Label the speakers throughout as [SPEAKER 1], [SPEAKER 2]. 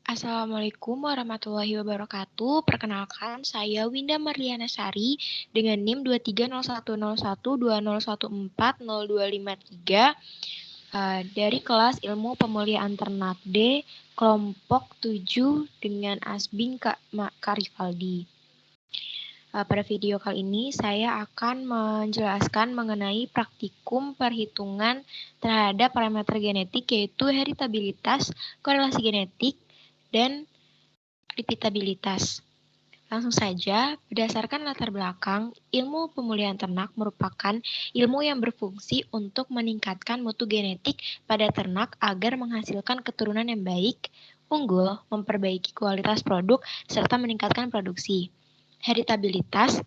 [SPEAKER 1] Assalamualaikum warahmatullahi wabarakatuh. Perkenalkan, saya Winda Marliana Sari dengan NIM 230101201402553 dari kelas Ilmu Pemulihan Ternak D, kelompok 7 dengan Asbing Karifaldi. Pada video kali ini saya akan menjelaskan mengenai praktikum perhitungan terhadap parameter genetik yaitu heritabilitas, korelasi genetik, dan repeatabilitas. Langsung saja, berdasarkan latar belakang, ilmu pemulihan ternak merupakan ilmu yang berfungsi untuk meningkatkan mutu genetik pada ternak agar menghasilkan keturunan yang baik, unggul, memperbaiki kualitas produk, serta meningkatkan produksi. Heritabilitas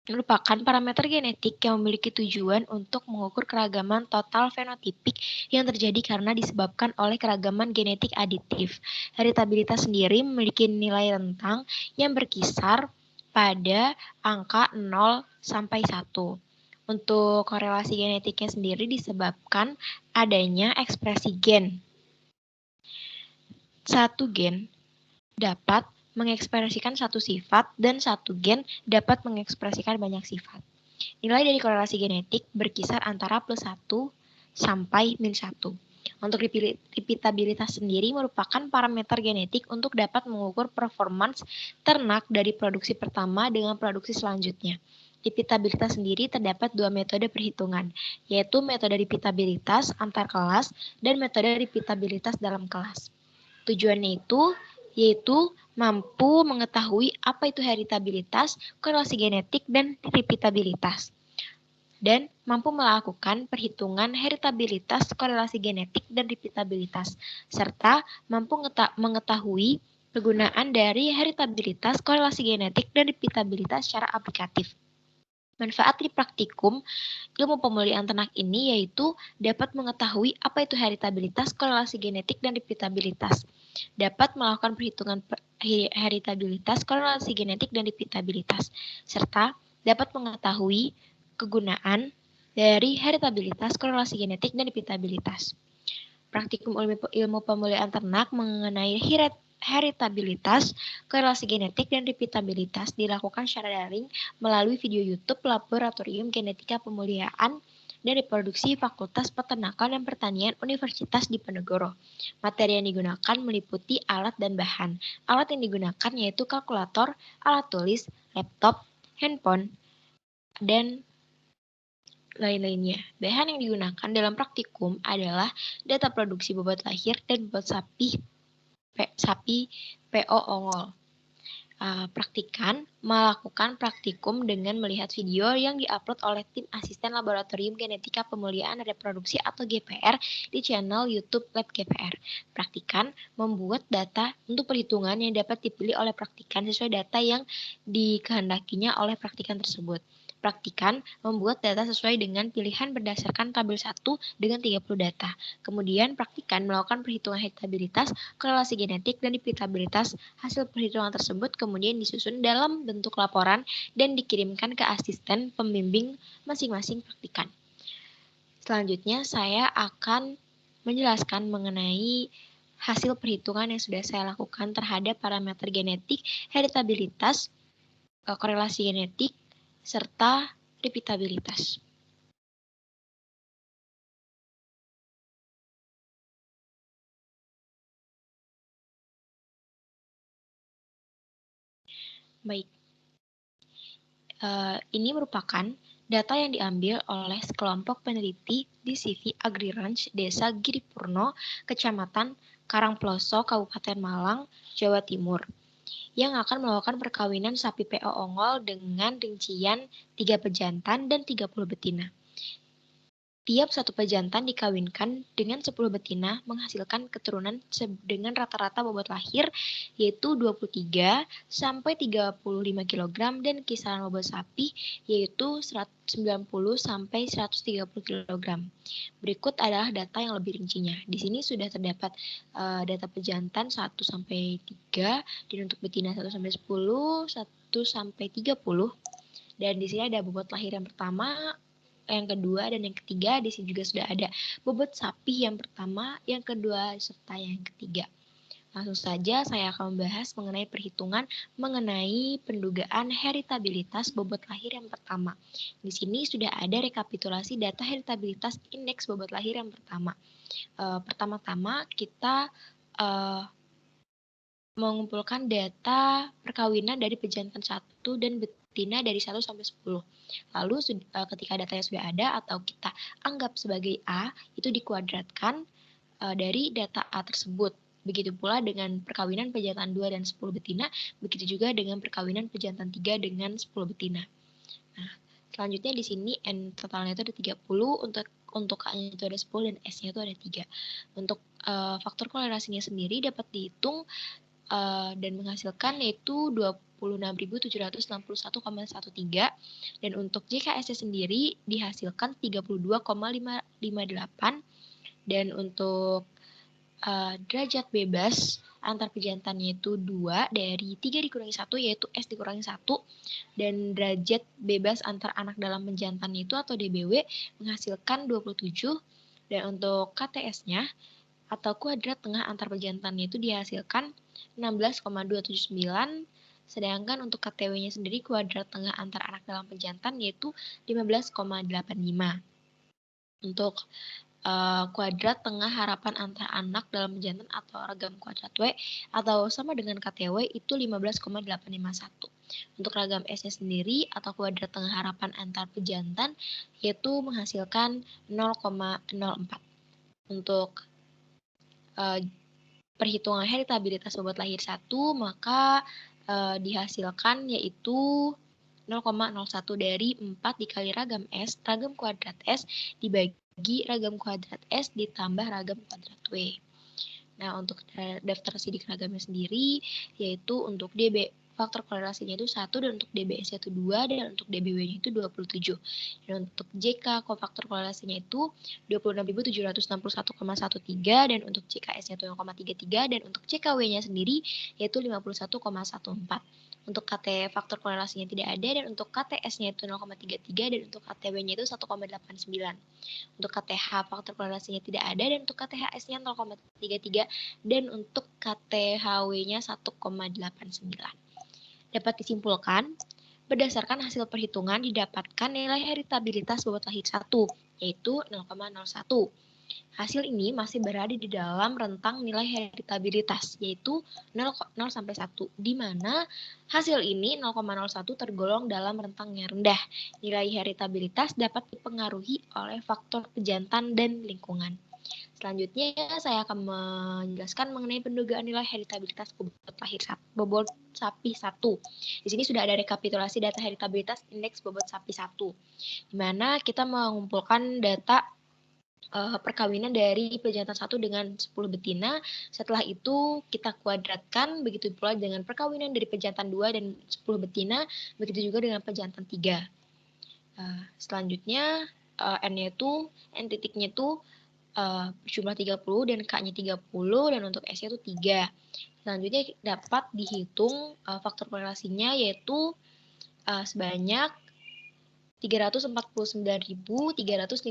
[SPEAKER 1] merupakan parameter genetik yang memiliki tujuan untuk mengukur keragaman total fenotipik yang terjadi karena disebabkan oleh keragaman genetik aditif. Heritabilitas sendiri memiliki nilai rentang yang berkisar pada angka 0 sampai 1. Untuk korelasi genetiknya sendiri disebabkan adanya ekspresi gen. Satu gen dapat mengekspresikan satu sifat dan satu gen dapat mengekspresikan banyak sifat. Nilai dari korelasi genetik berkisar antara +1 sampai -1. Untuk repeatabilitas sendiri merupakan parameter genetik untuk dapat mengukur performance ternak dari produksi pertama dengan produksi selanjutnya. Repeatabilitas sendiri terdapat dua metode perhitungan, yaitu metode repeatabilitas antar kelas dan metode repeatabilitas dalam kelas. Tujuannya yaitu mampu mengetahui apa itu heritabilitas, korelasi genetik, dan repeatabilitas. Dan mampu melakukan perhitungan heritabilitas, korelasi genetik, dan repeatabilitas. Serta mampu mengetahui penggunaan dari heritabilitas, korelasi genetik, dan repeatabilitas secara aplikatif. Manfaat di praktikum ilmu pemulihan ternak ini yaitu dapat mengetahui apa itu heritabilitas, korelasi genetik, dan repeatabilitas. Dapat melakukan perhitungan heritabilitas, korelasi genetik, dan repeatabilitas. Serta dapat mengetahui kegunaan dari heritabilitas, korelasi genetik, dan repeatabilitas. Praktikum ilmu pemulihan ternak mengenai heritabilitas, korelasi genetik, dan repeatabilitas dilakukan secara daring melalui video YouTube Laboratorium Genetika Pemulihan dan Reproduksi Fakultas Peternakan dan Pertanian Universitas Diponegoro. Materi yang digunakan meliputi alat dan bahan. Alat yang digunakan yaitu kalkulator, alat tulis, laptop, handphone, dan lain-lainnya. Bahan yang digunakan dalam praktikum adalah data produksi bobot lahir dan bobot sapi PO ongol. Praktikan melakukan praktikum dengan melihat video yang diupload oleh tim asisten laboratorium genetika pemulihan reproduksi atau GPR di channel YouTube Lab GPR. Praktikan membuat data untuk perhitungan yang dapat dipilih oleh praktikan sesuai data yang dikehendakinya oleh praktikan tersebut. Praktikan membuat data sesuai dengan pilihan berdasarkan tabel 1 dengan 30 data. Kemudian praktikan melakukan perhitungan heritabilitas, korelasi genetik, dan repeatabilitas hasil perhitungan tersebut kemudian disusun dalam bentuk laporan dan dikirimkan ke asisten pembimbing masing-masing praktikan. Selanjutnya saya akan menjelaskan mengenai hasil perhitungan yang sudah saya lakukan terhadap parameter genetik, heritabilitas, korelasi genetik, serta repeatabilitas. Baik, ini merupakan data yang diambil oleh sekelompok peneliti di CV Agri Ranch Desa Giripurno, Kecamatan Karangploso, Kabupaten Malang, Jawa Timur, yang akan melakukan perkawinan sapi PO ongol dengan rincian 3 pejantan dan 30 betina. Tiap satu pejantan dikawinkan dengan 10 betina menghasilkan keturunan dengan rata-rata bobot lahir yaitu 23 sampai 35 kg dan kisaran bobot sapi yaitu 190 sampai 130 kg. Berikut adalah data yang lebih rincinya. Di sini sudah terdapat data pejantan 1 sampai 3 dan untuk betina 1 sampai 10, 1 sampai 30. Dan di sini ada bobot lahir yang pertama, yang kedua, dan yang ketiga. Di sini juga sudah ada bobot sapi yang pertama, yang kedua, serta yang ketiga. Langsung saja saya akan membahas mengenai perhitungan mengenai pendugaan heritabilitas bobot lahir yang pertama. Di sini sudah ada rekapitulasi data heritabilitas indeks bobot lahir yang pertama. Pertama-tama kita mengumpulkan data perkawinan dari pejantan 1 dan betina dari 1 sampai 10. Lalu ketika datanya sudah ada atau kita anggap sebagai A, itu dikuadratkan dari data A tersebut. Begitu pula dengan perkawinan pejantan 2 dan 10 betina, begitu juga dengan perkawinan pejantan 3 dengan 10 betina. Nah, selanjutnya di sini N totalnya itu ada 30, untuk K-nya itu ada 10 dan S-nya itu ada 3. Untuk faktor kolerasinya sendiri dapat dihitung dan menghasilkan yaitu 26.761,13 dan untuk JKS-nya sendiri dihasilkan 32,558 dan untuk derajat bebas antar pejantannya itu 2 dari 3 dikurangi 1 yaitu S dikurangi 1 dan derajat bebas antar anak dalam pejantannya itu atau DBW menghasilkan 27 dan untuk KTS-nya atau kuadrat tengah antar pejantannya itu dihasilkan 16,279 sedangkan untuk KTW-nya sendiri kuadrat tengah antar anak dalam pejantan yaitu 15,85. Untuk kuadrat tengah harapan antar anak dalam pejantan atau ragam kuadrat W atau sama dengan KTW itu 15,851. Untuk ragam S-nya sendiri atau kuadrat tengah harapan antar pejantan yaitu menghasilkan 0,04. Untuk perhitungan heritabilitas bobot lahir 1 maka dihasilkan yaitu 0,01 dari 4 dikali ragam S, ragam kuadrat S dibagi ragam kuadrat S ditambah ragam kuadrat W. Nah, untuk daftar sidik ragamnya sendiri yaitu untuk faktor kolerasinya itu 1 dan untuk DBS-nya itu 2 dan untuk DBW-nya itu 27. Dan untuk JK kofaktor kolerasinya itu 26.761,13 dan untuk JKS-nya itu 0,33 dan untuk JKW-nya sendiri yaitu 51,14. Untuk KT faktor kolerasinya tidak ada dan untuk KTS-nya itu 0,33 dan untuk KTW-nya itu 1,89. Untuk KTH faktor kolerasinya tidak ada dan untuk KTHS-nya 0,33 dan untuk KTHW-nya 1,89. Dapat disimpulkan, berdasarkan hasil perhitungan didapatkan nilai heritabilitas bobot lahir 1, yaitu 0,01. Hasil ini masih berada di dalam rentang nilai heritabilitas, yaitu 0 sampai 1, di mana hasil ini 0,01 tergolong dalam rentang yang rendah. Nilai heritabilitas dapat dipengaruhi oleh faktor pejantan dan lingkungan. Selanjutnya, saya akan menjelaskan mengenai pendugaan nilai heritabilitas bobot sapi 1. Di sini sudah ada rekapitulasi data heritabilitas indeks bobot sapi 1, di mana kita mengumpulkan data perkawinan dari pejantan 1 dengan 10 betina. Setelah itu kita kuadratkan, begitu pula dengan perkawinan dari pejantan 2 dan 10 betina, begitu juga dengan pejantan 3. Selanjutnya N titiknya itu berjumlah 30 dan K-nya 30 dan untuk S-nya itu 3. Selanjutnya dapat dihitung faktor korelasinya yaitu sebanyak 349.315,46.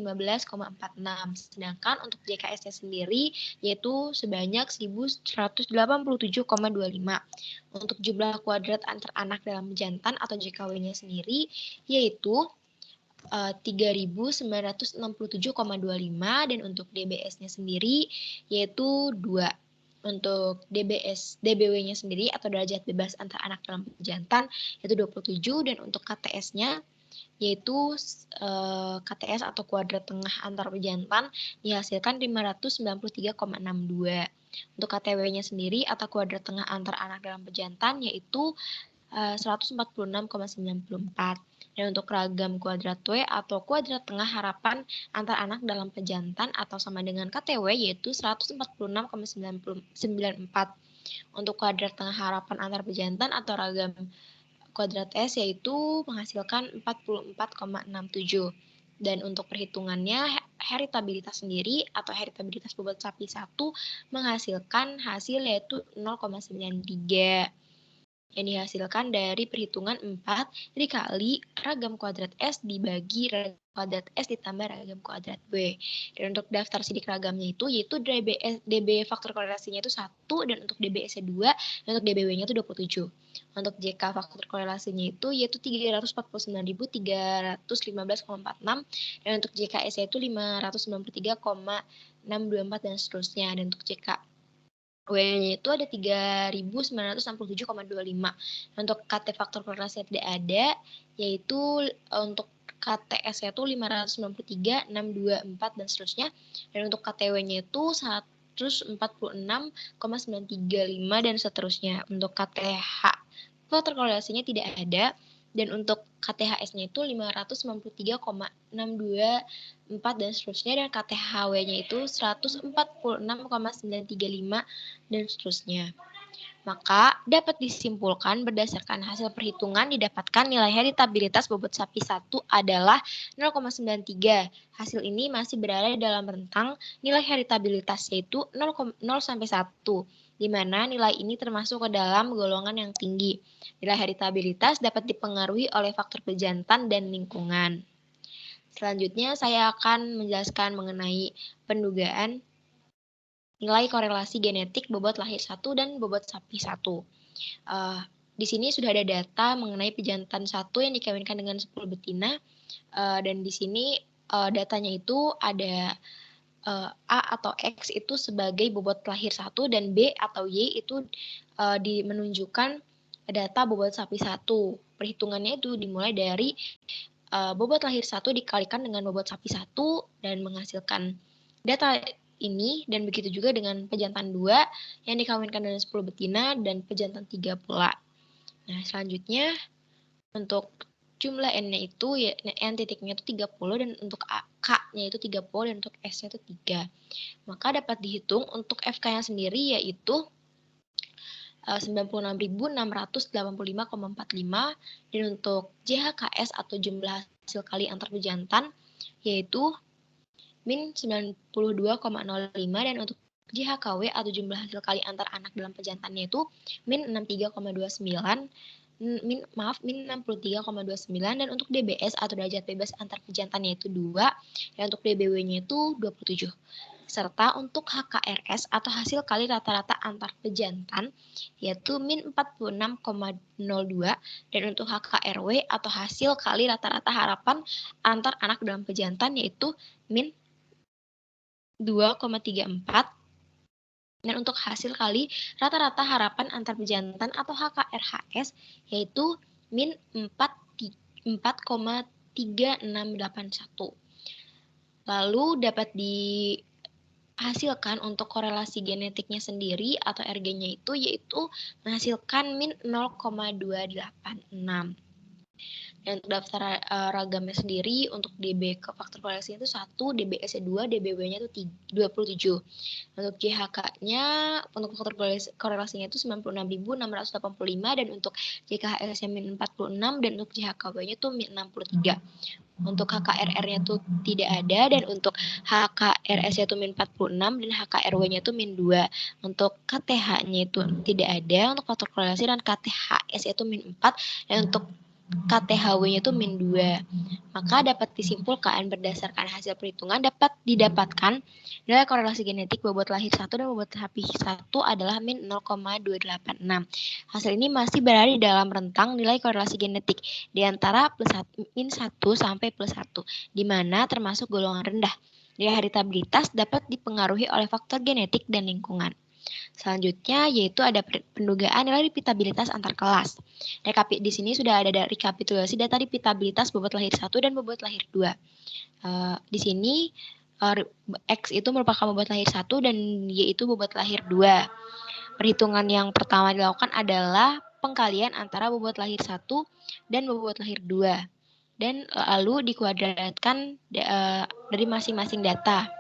[SPEAKER 1] Sedangkan untuk JKS-nya sendiri yaitu sebanyak 1.187,25. Untuk jumlah kuadrat antar anak dalam jantan atau JKW-nya sendiri yaitu 3.967,25 dan untuk DBS-nya sendiri yaitu 2. Untuk DBW-nya sendiri atau derajat bebas antar anak dalam jantan yaitu 27 dan untuk KTS-nya yaitu KTS atau kuadrat tengah antar pejantan dihasilkan 593,62. Untuk KTW-nya sendiri atau kuadrat tengah antar anak dalam pejantan yaitu 146,94. Dan untuk ragam kuadrat W atau kuadrat tengah harapan antar anak dalam pejantan atau sama dengan KTW yaitu 146,94. Untuk kuadrat tengah harapan antar pejantan atau ragam kuadrat S yaitu menghasilkan 44,67. Dan untuk perhitungannya heritabilitas sendiri atau heritabilitas bobot sapi 1 menghasilkan hasil yaitu 0,93 yang dihasilkan dari perhitungan 4 dikali ragam kuadrat S dibagi kuadrat S ditambah ragam kuadrat B. Dan untuk daftar sidik ragamnya itu yaitu DB faktor korelasinya itu 1 dan untuk DBS-nya 2 dan untuk DBW-nya itu 27. Untuk JK faktor korelasinya itu yaitu 349.315,46 dan untuk JKS-nya itu 593,624 dan seterusnya. Dan untuk JK W-nya itu ada 3.967,25. Untuk KT faktor korelasinya tidak ada, yaitu untuk KTS-nya itu 593,624 dan seterusnya. Dan untuk KTW-nya itu 146,935 dan seterusnya. Untuk KTH faktor korelasinya tidak ada. Dan untuk KTHS-nya itu 593,624 dan seterusnya. Dan KTHW-nya itu 146,935 dan seterusnya. Maka dapat disimpulkan berdasarkan hasil perhitungan didapatkan nilai heritabilitas bobot sapi 1 adalah 0,93. Hasil ini masih berada dalam rentang nilai heritabilitas yaitu 0 sampai 1, di mana nilai ini termasuk ke dalam golongan yang tinggi. Nilai heritabilitas dapat dipengaruhi oleh faktor pejantan dan lingkungan. Selanjutnya saya akan menjelaskan mengenai pendugaan nilai korelasi genetik bobot lahir 1 dan bobot sapi 1. Di sini sudah ada data mengenai pejantan 1 yang dikawinkan dengan 10 betina. Dan di sini datanya itu ada A atau X itu sebagai bobot lahir 1 dan B atau Y itu menunjukkan data bobot sapi 1. Perhitungannya itu dimulai dari bobot lahir 1 dikalikan dengan bobot sapi 1 dan menghasilkan data ini, dan begitu juga dengan pejantan 2 yang dikawinkan dengan 10 betina dan pejantan 3 pula. Nah, selanjutnya untuk jumlah N-nya itu ya N titiknya itu 30 dan untuk K-nya itu 30 dan untuk S-nya itu 3. Maka dapat dihitung untuk FK-nya sendiri yaitu 96.685,45 dan untuk JHKS atau jumlah hasil kali antar pejantan yaitu min 92,05 dan untuk JHKW atau jumlah hasil kali antar anak dalam pejantannya itu min 63,29 min 63,29 dan untuk DBS atau derajat bebas antar pejantannya itu 2 dan untuk DBW-nya itu 27. Serta untuk HKRS atau hasil kali rata-rata antar pejantan yaitu min 46,02 dan untuk HKRW atau hasil kali rata-rata harapan antar anak dalam pejantan yaitu min 2,34 dan untuk hasil kali rata-rata harapan antar pejantan atau HKRHS yaitu min 4,3681. Lalu dapat dihasilkan untuk korelasi genetiknya sendiri atau RG-nya itu yaitu menghasilkan min 0,286. Dan untuk daftar ragamnya sendiri untuk DB ke faktor korelasinya itu 1, DBS-nya 2, DBW-nya itu 27. Untuk JHK-nya untuk faktor korelasinya itu 96.685 dan untuk JKHS-nya min 46 dan untuk JHKW-nya itu min 63. Untuk HKRR-nya itu tidak ada dan untuk HKRS-nya itu min 46 dan HKRW-nya itu min 2. Untuk KTH-nya itu tidak ada untuk faktor korelasi dan KTHS itu min 4 dan untuk KTHW-nya itu min 2. Maka dapat disimpulkan berdasarkan hasil perhitungan dapat didapatkan nilai korelasi genetik bobot lahir 1 dan bobot sapi 1 adalah min 0,286. Hasil ini masih berada di dalam rentang nilai korelasi genetik di antara min 1 sampai plus 1, di mana termasuk golongan rendah. Nilai heritabilitas dapat dipengaruhi oleh faktor genetik dan lingkungan. Selanjutnya yaitu ada pendugaan nilai repeatabilitas antar kelas. Di sini sudah ada rekapitulasi data repeatabilitas bobot lahir 1 dan bobot lahir 2. Di sini X itu merupakan bobot lahir 1 dan Y itu bobot lahir 2. Perhitungan yang pertama dilakukan adalah pengkalian antara bobot lahir 1 dan bobot lahir 2. Dan lalu dikuadratkan dari masing-masing data.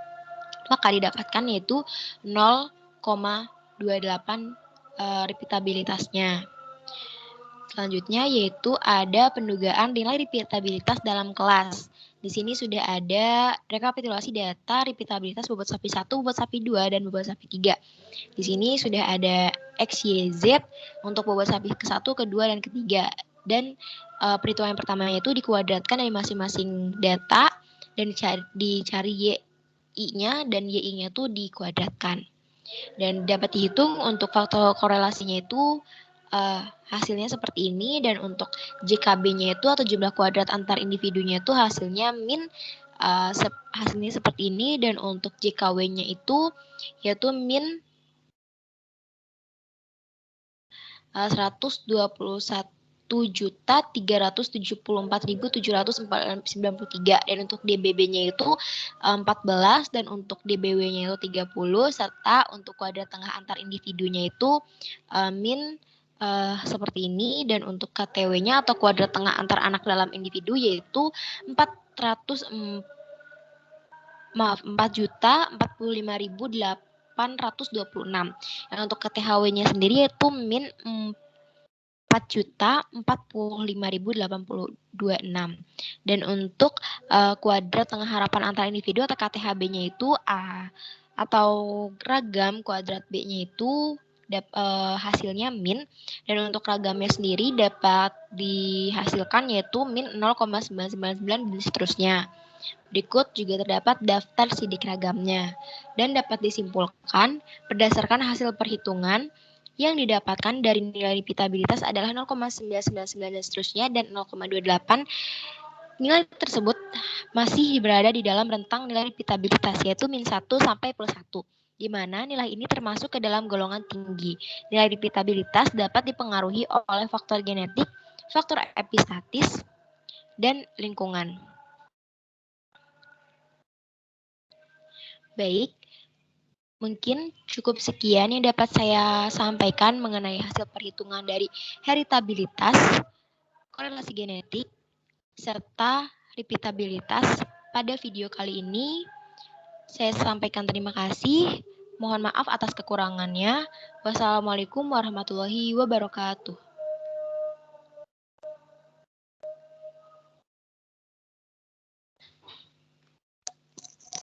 [SPEAKER 1] Maka didapatkan yaitu 0,28 repeatabilitasnya. Selanjutnya yaitu ada pendugaan nilai repeatabilitas dalam kelas. Di sini sudah ada rekapitulasi data repeatabilitas bobot sapi 1, bobot sapi 2, dan bobot sapi 3. Di sini sudah ada X, Y, Z untuk bobot sapi ke-1, ke-2, dan ke-3. Dan perhitungan yang pertama itu dikuadratkan dari masing-masing data dan dicari YI-nya dan YI-nya itu dikuadratkan. Dan dapat dihitung untuk faktor korelasinya itu hasilnya seperti ini, dan untuk JKB-nya itu atau jumlah kuadrat antar individunya itu hasilnya hasilnya seperti ini, dan untuk JKW-nya itu yaitu min 121.374.793, dan untuk DBB-nya itu 14, dan untuk DBW-nya itu 30, serta untuk kuadrat tengah antar individunya itu min seperti ini, dan untuk KTW-nya atau kuadrat tengah antar anak dalam individu yaitu 4.045.826. Dan untuk KTHW-nya sendiri yaitu min 4.045.826. Dan untuk kuadrat tengah harapan antar individu atau KTHB-nya itu atau ragam kuadrat B-nya itu hasilnya min, dan untuk ragamnya sendiri dapat dihasilkan yaitu min 0,999 dan seterusnya. Berikut juga terdapat daftar sidik ragamnya, dan dapat disimpulkan berdasarkan hasil perhitungan yang didapatkan dari nilai repeatabilitas adalah 0,999 dan seterusnya, dan 0,28. Nilai tersebut masih berada di dalam rentang nilai repeatabilitas, yaitu min 1 sampai plus 1, di mana nilai ini termasuk ke dalam golongan tinggi. Nilai repeatabilitas dapat dipengaruhi oleh faktor genetik, faktor epistatis, dan lingkungan. Baik, mungkin cukup sekian yang dapat saya sampaikan mengenai hasil perhitungan dari heritabilitas, korelasi genetik, serta repeatabilitas pada video kali ini. Saya sampaikan terima kasih. Mohon maaf atas kekurangannya. Wassalamualaikum warahmatullahi wabarakatuh.